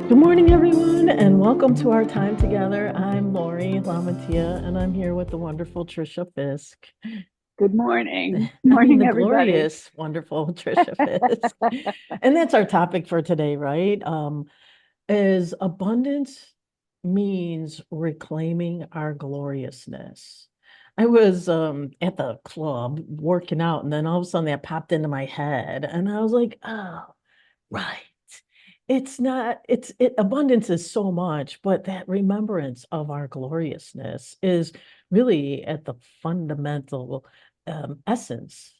Good morning, everyone, and welcome to our time together. I'm Laurie LaMantia, and I'm here with the wonderful Tricia Fiske. Good morning. I mean, the Morning, everybody. glorious, wonderful Tricia Fiske. And that's our topic for today, right? Is abundance means reclaiming our gloriousness. I was at the club working out, and then all of a sudden that popped into my head, and I was like, oh, right. It's not, abundance is so much, but that remembrance of our gloriousness is really at the fundamental essence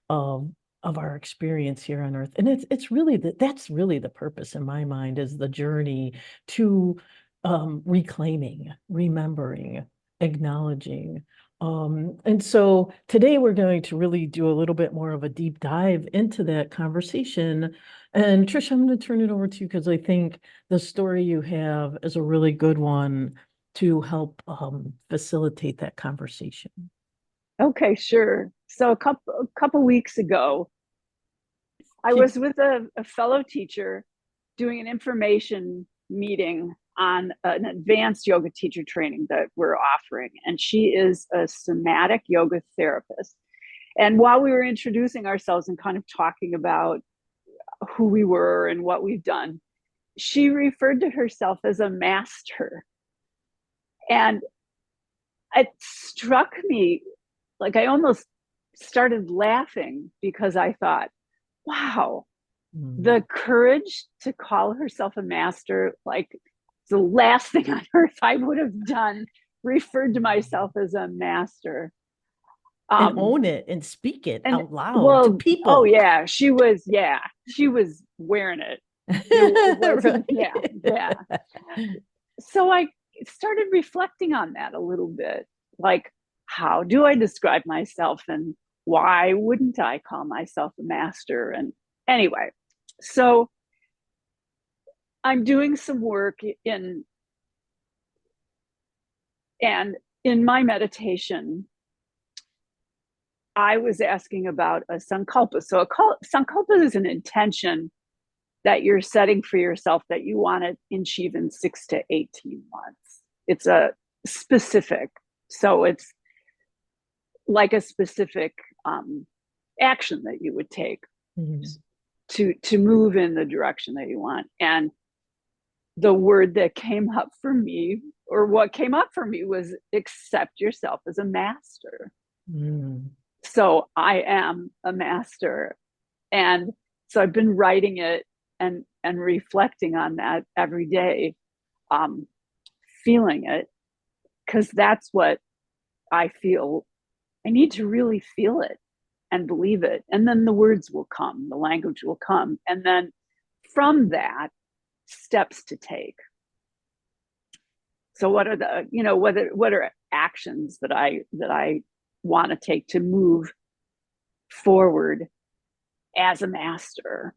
of of our experience here on earth. And it's really that's really the purpose in my mind, is the journey to reclaiming, remembering, acknowledging. And so today we're going to really do a little bit more of a deep dive into that conversation. And Tricia, I'm going to turn it over to you because I think the story you have is a really good one to help facilitate that conversation. Okay, sure. So a couple weeks ago, I Keep was with a fellow teacher doing an information meeting on an advanced yoga teacher training that we're offering. And she is a somatic yoga therapist. And while we were introducing ourselves and kind of talking about who we were and what we've done, she referred to herself as a master. And it struck me, like I almost started laughing because I thought, wow, mm, the courage to call herself a master, like the last thing on earth I would have done, referred to myself as a master. and Um, own it and speak it and out loud to well, oh people. yeah, she was wearing it. It wasn't, yeah, yeah. Right. So I started reflecting on that a little bit. Like, how do I describe myself and why wouldn't I call myself a master? And anyway, so I'm doing some work in and in my meditation, I was asking about a sankalpa. So sankalpa is an intention that you're setting for yourself that you want to achieve in 6 to 18 months. It's a specific, so it's like a specific action that you would take Mhm. to move in the direction that you want. And the word that came up for me, or what came up for me, was accept yourself as a master. Mm. So I am a master. And so I've been writing it and reflecting on that every day, um, feeling it, because that's what I feel. I need to really feel it and believe it. And then the words will come, the language will come. And then from that, steps to take. So what are the, what are actions that I want to take to move forward as a master?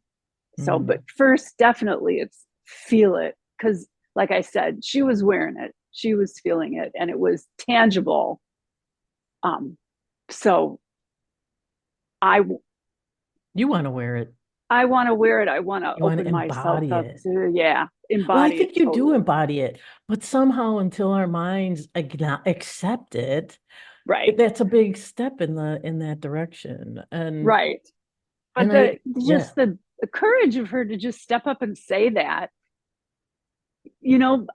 So, but Mm. first, definitely it's feel it. Because, like I said, she was wearing it, she was feeling it, and it was tangible. So I, You want to wear it. I want to wear it. I want to You want to open myself embody up it. to, yeah, Well, I embody it think you do totally. embody it, but somehow until our minds accept it, Right, that's a big step in that direction. right. But And I, the yeah, just the courage of her to just step up and say that,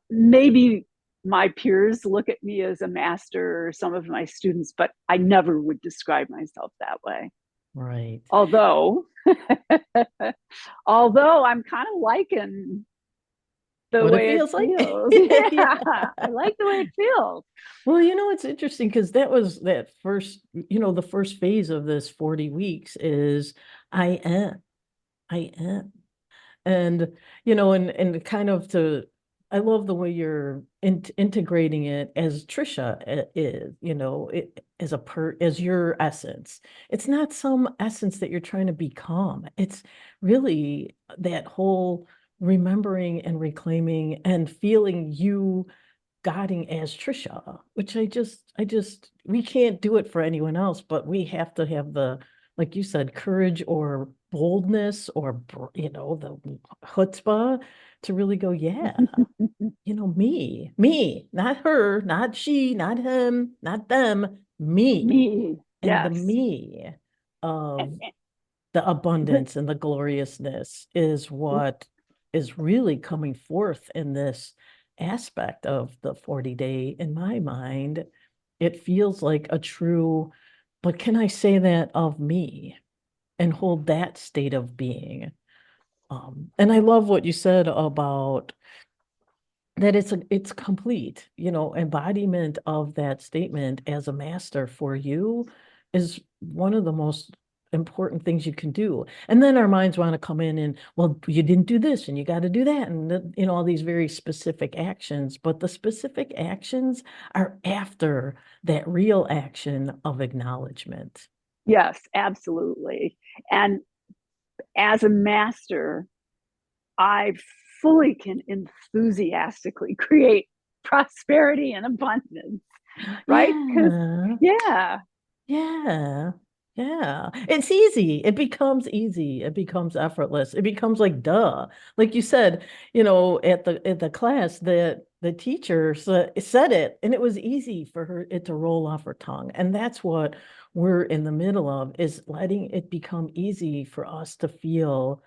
maybe my peers look at me as a master, or some of my students, but I never would describe myself that way. right. Although, although I'm kind of liking the What it way it feels like. feels. Yeah. Yeah, I like the way it feels. Well, it's interesting because that was that first, the first phase of this 40 weeks is I am, I am. And, and kind of I love the way you're integrating it as Trisha is, as as your essence. It's not some essence that you're trying to become. It's really that whole remembering and reclaiming and feeling you guiding as Trisha, which we can't do it for anyone else, but we have to have the, like you said, courage or boldness or, the chutzpah to really go, yeah, me, not her, not she, not him, not them, me. Me, And the yes. me of And the the, abundance and the gloriousness is what is really coming forth in this aspect of the 40-day. In my mind, it feels like a true, but can I say that of me and hold that state of being? And I love what you said about that it's complete, embodiment of that statement as a master for you is one of the most important things you can do. And then our minds want to come in and, well, you didn't do this and you got to do that. And, all these very specific actions, but the specific actions are after that real action of acknowledgement. yes, absolutely. And as a master, I fully can enthusiastically create prosperity and abundance, right? Because, Yeah. yeah, Yeah. Yeah. It's easy. It becomes easy. It becomes effortless. It becomes like duh. Like you said, at the class that the teacher said it and it was easy for her it to roll off her tongue. And that's what we're in the middle of is letting it become easy for us to feel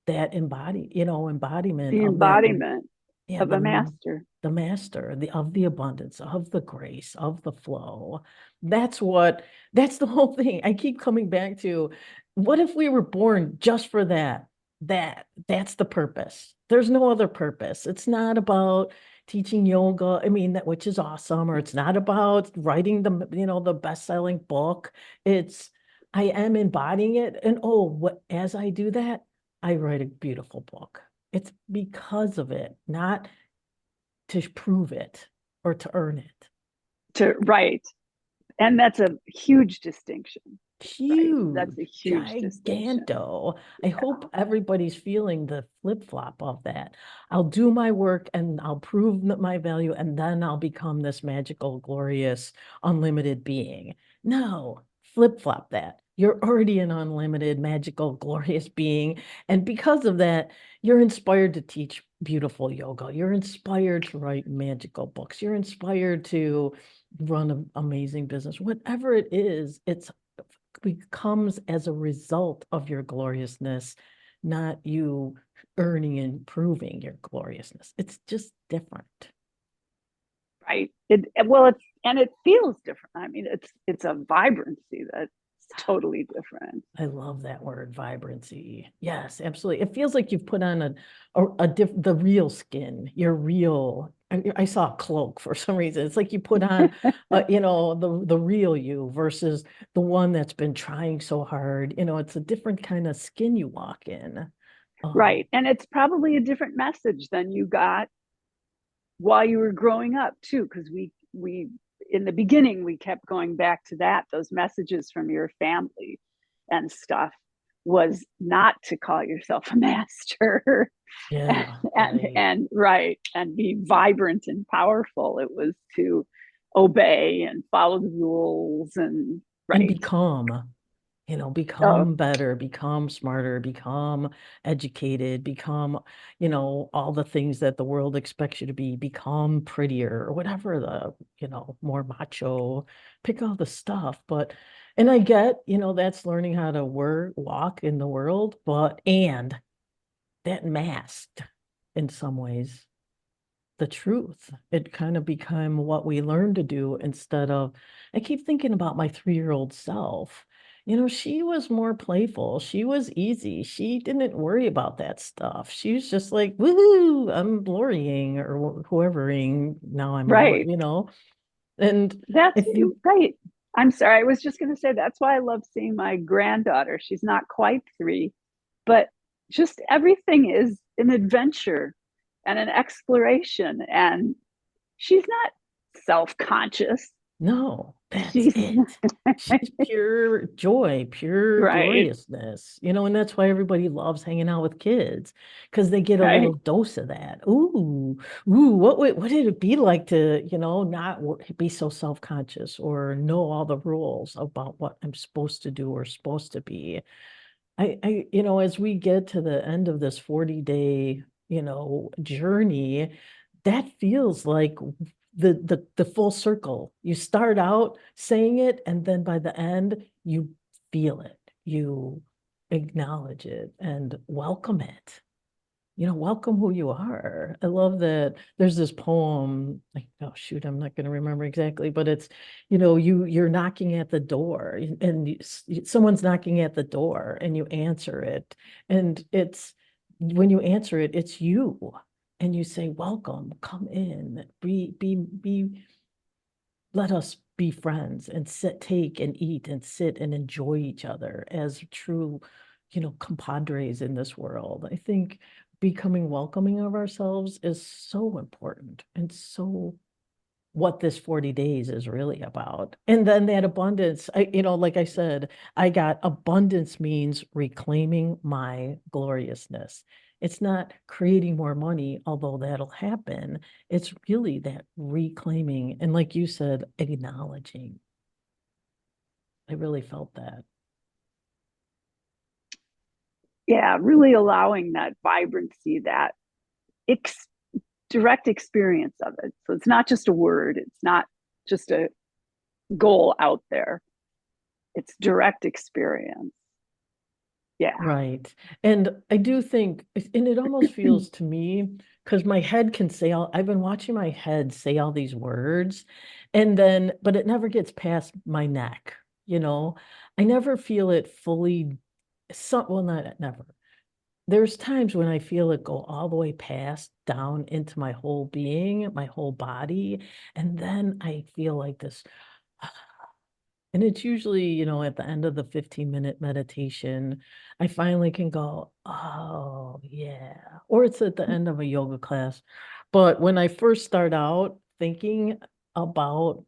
that embodiment the of that. embodiment Yeah, of a master. the master, of the abundance, of the grace, of the flow. That's the whole thing. I keep coming back to what if we were born just for that? That's the purpose. There's no other purpose. It's not about teaching yoga. I mean, that which is awesome, or it's not about writing the best-selling book. It's I am embodying it. And as I do that, I write a beautiful book. It's because of it, not to prove it or to earn it. To right. And that's a huge distinction, right? That's Huge, a huge distinction. giganto. I Yeah. hope everybody's feeling the flip-flop of that. I'll do my work and I'll prove my value, and then I'll become this magical, glorious, unlimited being. No, flip-flop that. You're already an unlimited, magical, glorious being. And because of that, you're inspired to teach beautiful yoga. You're inspired to write magical books. You're inspired to run an amazing business. Whatever it is, it's becomes as a result of your gloriousness, not you earning and proving your gloriousness. It's just different. Right. It feels different. I mean, it's a vibrancy that's totally different. I love that word, vibrancy. Yes, absolutely. It feels like you've put on the real skin, your real. I saw a cloak for some reason. It's like you put on, the real you versus the one that's been trying so hard. It's a different kind of skin you walk in. Right. And it's probably a different message than you got while you were growing up too, because we in the beginning we kept going back to that. Those messages from your family and stuff was not to call yourself a master Yeah, right. and right and be vibrant and powerful. It was to obey and follow the rules and And right. become Oh, better, become smarter, become educated, become, all the things that the world expects you to become prettier or whatever more macho, pick all the stuff. And I get, that's learning how to walk in the world, and that masked in some ways the truth. It kind of became what we learned to do instead of, I keep thinking about my 3-year-old self. She was more playful. She was easy. She didn't worry about that stuff. She was just like, woohoo, I'm glorying or whoevering. Now I'm right. And That's if you, right. I'm sorry. I was just going to say that's why I love seeing my granddaughter. She's not quite 3, but just everything is an adventure and an exploration. And she's not self conscious. no, that's She's it. She's pure joy, pure right, gloriousness, and that's why everybody loves hanging out with kids because they get a little right, dose of that. Ooh, what did it be like to, not be so self-conscious or know all the rules about what I'm supposed to do or supposed to be? as we get to the end of this 40-day, journey, that feels like the full circle. You start out saying it, and then by the end, you feel it, you acknowledge it and welcome it. Welcome who you are. I love that there's this poem, like, oh shoot, I'm not going to remember exactly, but it's, you're knocking at the door and someone's knocking at the door and you answer it. And when you answer it, it's you. And you say, welcome, come in, let us be friends and take and eat and sit and enjoy each other as true, compadres in this world. I think becoming welcoming of ourselves is so important and so what this 40 days is really about. And then that abundance, like I said, I got abundance means reclaiming my gloriousness. It's not creating more money, although that'll happen. It's really that reclaiming. And like you said, acknowledging. I really felt that. Yeah, really allowing that vibrancy, that ex- direct experience of it. So it's not just a word, it's not just a goal out there, it's direct experience. Yeah. Right. And I do think, and it almost feels to me, because my head can say I've been watching my head say all these words, but it never gets past my neck, you know? I never feel it fully, well, not never. There's times when I feel it go all the way past down into my whole being, my whole body, and then I feel like this. And it's usually, at the end of the 15-minute meditation, I finally can go, oh, yeah. Or it's at the end of a yoga class. But when I first start out thinking about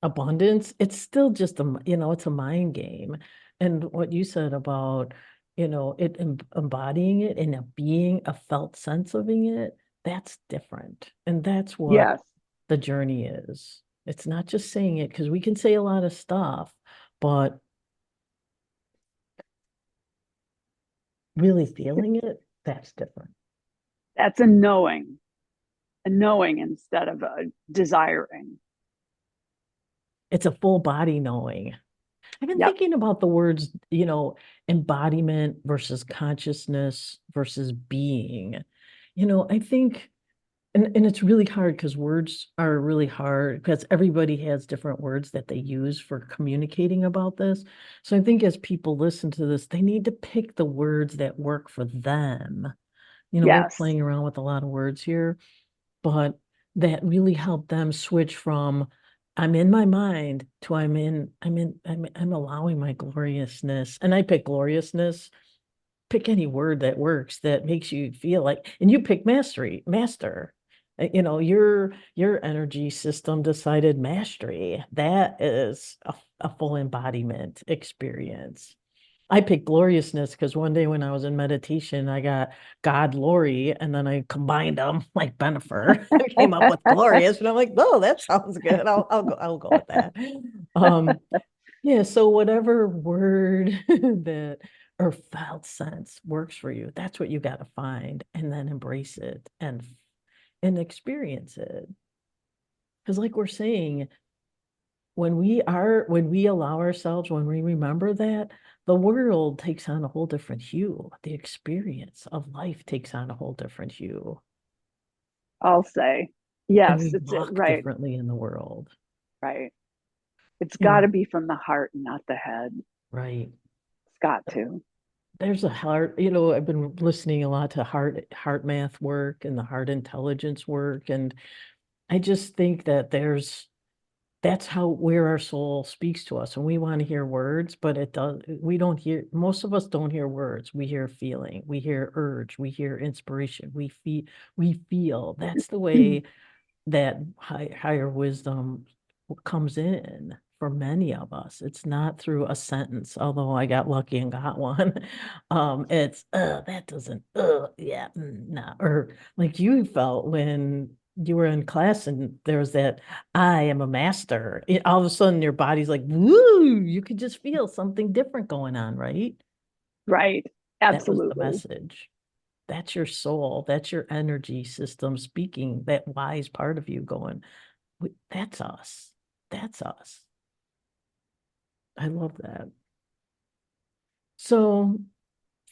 abundance, it's still just it's a mind game. And what you said about, embodying it and a felt sense of it, that's different. And that's what Yes. the journey is. It's not just saying it because we can say a lot of stuff, but really feeling it, that's different. That's a knowing instead of a desiring. It's a full body knowing. I've been Yep. thinking about the words, embodiment versus consciousness versus being. I think, and it's really hard because words are really hard because everybody has different words that they use for communicating about this. So I think as people listen to this, they need to pick the words that work for them. We're Yes. playing around with a lot of words here, but that really helped them switch from I'm in my mind to I'm allowing my gloriousness. And I pick gloriousness, pick any word that works that makes you feel like, and you pick master. Your energy system decided mastery. That is a full embodiment experience. I picked gloriousness because one day when I was in meditation, I got God, Laurie, and then I combined them like Benifer and came up with glorious. And I'm like, oh, that sounds good. I'll go with that. Um, yeah, so whatever word that or felt sense works for you, that's what you got to find and then embrace it and experience it. Because like we're saying, when we allow ourselves, when we remember that, the world takes on a whole different hue. The experience of life takes on a whole different hue. I'll say. And Yes, we it's it. walk Right. differently in the world. Right. It's got to And be from the heart and not the head. right. It's got to. There's a heart, I've been listening a lot to heart math work and the heart intelligence work. And I just think that that's how where our soul speaks to us and we want to hear words, but we don't hear, most of us don't hear words. We hear feeling, we hear urge, we hear inspiration, we feel that's the way that higher wisdom comes in for many of us. It's not through a sentence, although I got lucky and got one. It's that doesn't yeah, no, or like you felt when you were in class and there was that I am a master. All of a sudden your body's like, woo, you could just feel something different going on, right? Right. That was the Absolutely. message. That's your soul. That's your energy system speaking, that wise part of you going, that's us. That's us. I love that. So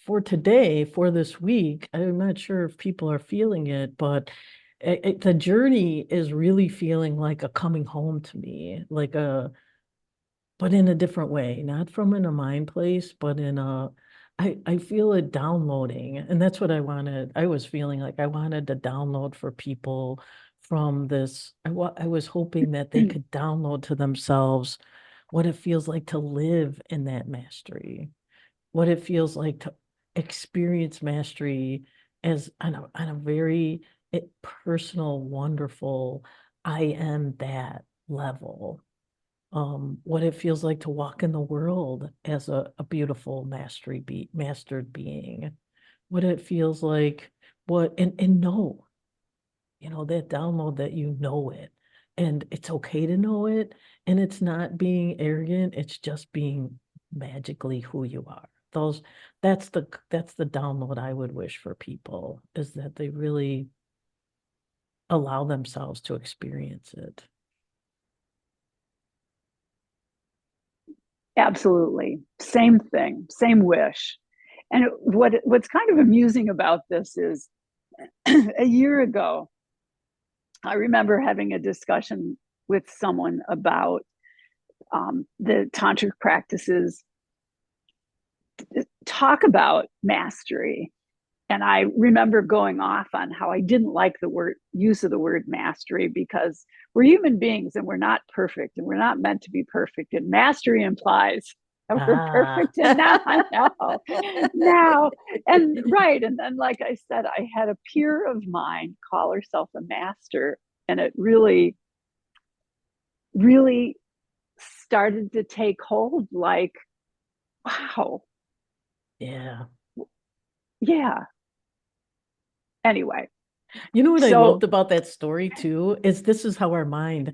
for today, for this week, I'm not sure if people are feeling it, but the journey is really feeling like a coming home to me, like but in a different way, not from in a mind place, but I feel it downloading. And that's what I wanted. I was feeling like I wanted to download for people from this. I was hoping that they could download to themselves what it feels like to live in that mastery, what it feels like to experience mastery as on a very personal, wonderful, I am that level. What it feels like to walk in the world as a beautiful mastered being, what it feels like, and know, that download that you know it, and it's okay to know it, and it's not being arrogant, it's just being magically who you are. Those that's the download I would wish for people, is that they really allow themselves to experience it. Absolutely. Same thing, same wish. And what's kind of amusing about this is a year ago, I remember having a discussion with someone about the tantric practices talk about mastery. And I remember going off on how I didn't like the use of the word mastery, because we're human beings and we're not perfect and we're not meant to be perfect. And mastery implies that we're Ah. perfect. And now, and right. And then, like I said, I had a peer of mine call herself a master, and it really, really started to take hold, like, wow, Yeah. yeah. Anyway, You know what I so loved about that story too, is this is how our mind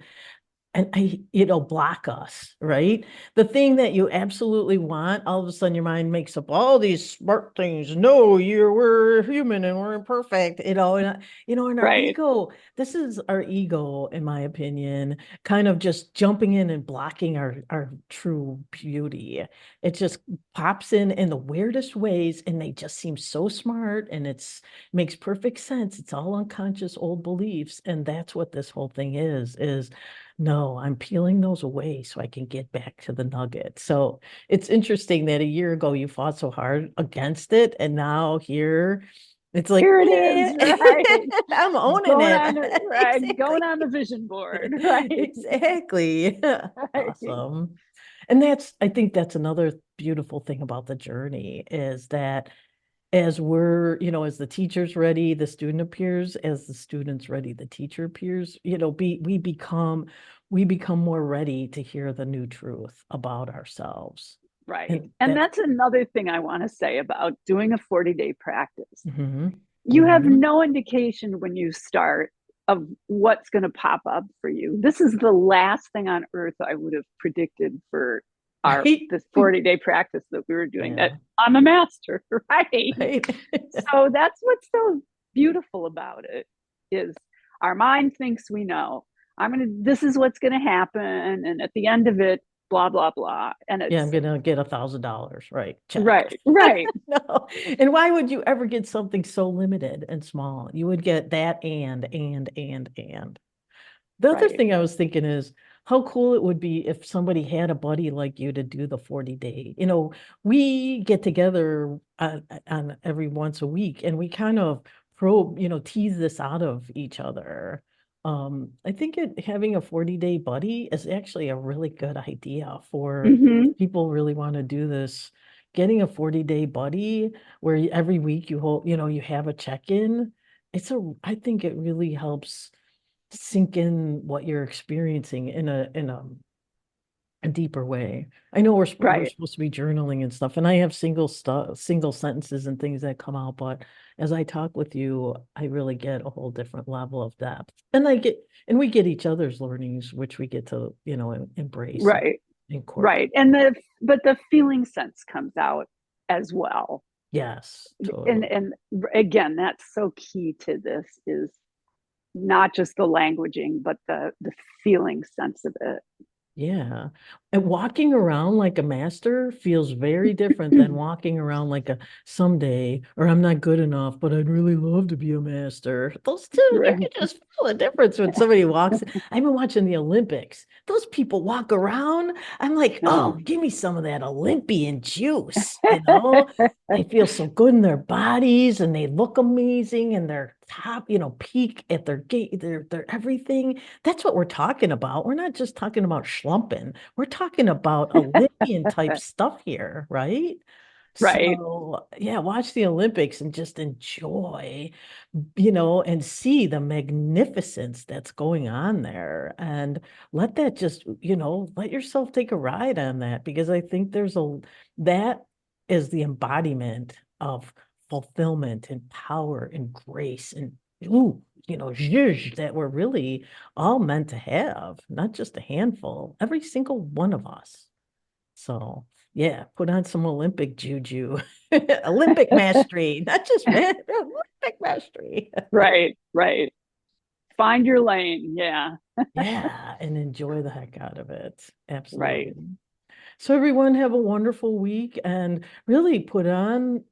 and it'll block us, right? The thing that you absolutely want, all of a sudden your mind makes up all these smart things. No, we're human and we're imperfect, and our right. ego, this is our ego, in my opinion, kind of just jumping in and blocking our true beauty. It just pops in the weirdest ways, and they just seem so smart, and makes perfect sense. It's all unconscious old beliefs, and that's what this whole thing is no, I'm peeling those away so I can get back to the nugget. So it's interesting that a year ago you fought so hard against it, and now here it's like, Here it yeah, is, right? I'm owning Going it. on, right? Going Exactly. on the vision board, right? Exactly. Right. Awesome. I think that's another beautiful thing about the journey, is that as the teacher's ready, the student appears. As the student's ready, the teacher appears. We become more ready to hear the new truth about ourselves. Right. And And that's that's another thing I want to say about doing a 40-day practice. hmm You have hmm no indication when you start of what's going to pop up for you. This is the last thing on earth I would have predicted for right. this 40-day practice that we were doing, that Yeah, I'm a master, right? right. So that's what's so beautiful about it, is our mind thinks we know. This is what's gonna happen, and at the end of it, blah blah blah. And Yeah, I'm it's gonna get $1,000, right? Check. right, right, No. And why would you ever get something so limited and small? You would get that and. The other right. thing I was thinking is how cool it would be if somebody had a buddy like you to do the 40-day. We get together on every once a week, and we kind of tease this out of each other. I think having a 40-day buddy is actually a really good idea for Mm-hmm. people really want to do this. Getting a 40-day buddy where every week you have a check-in. I think it really helps sink in what you're experiencing in a deeper way. I know we're Right. supposed to be journaling and stuff, and I have single sentences and things that come out, but as I talk with you, I really get a whole different level of depth. And we get each other's learnings, which we get to, embrace and Right. incorporate. Right. And the feeling sense comes out as well. Yes, totally. And again, that's so key to this, is not just the languaging, but the feeling sense of it. Yeah. And walking around like a master feels very different than walking around like a someday, or I'm not good enough, but I'd really love to be a master. Those two, you Right. can just feel the difference when somebody walks. I've been watching the Olympics. Those people walk around. I'm like, oh, give me some of that Olympian juice, you know? They feel so good in their bodies and they look amazing and they're top, peak at their gait, their everything. That's what we're talking about. We're not just talking about schlumping. We're talking about Olympian type stuff here, right? Right. So, yeah, watch the Olympics and just enjoy, and see the magnificence that's going on there. And let that just, let yourself take a ride on that, because I think that is the embodiment of fulfillment and power and grace and ooh, zhuzh that we're really all meant to have, not just a handful, every single one of us. So yeah, put on some Olympic juju, Olympic mastery, not just Olympic mastery. Right. Right. Find your lane. Yeah. Yeah, and enjoy the heck out of it. Right. Absolutely. So everyone have a wonderful week and really put on,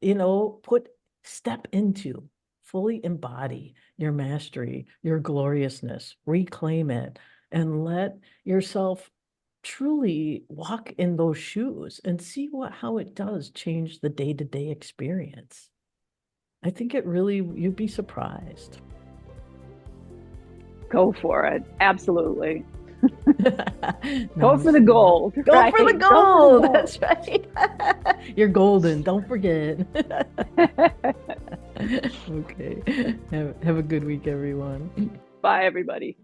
step into, fully embody your mastery, your gloriousness, reclaim it, and let yourself truly walk in those shoes and see how it does change the day-to-day experience. I think you'd be surprised. Go for it. Absolutely. Go for the Namaste. gold. Go Right. for the Go for gold. the That's right. You're golden. Don't forget. gold. Okay. Have a good week, everyone. Bye, everybody.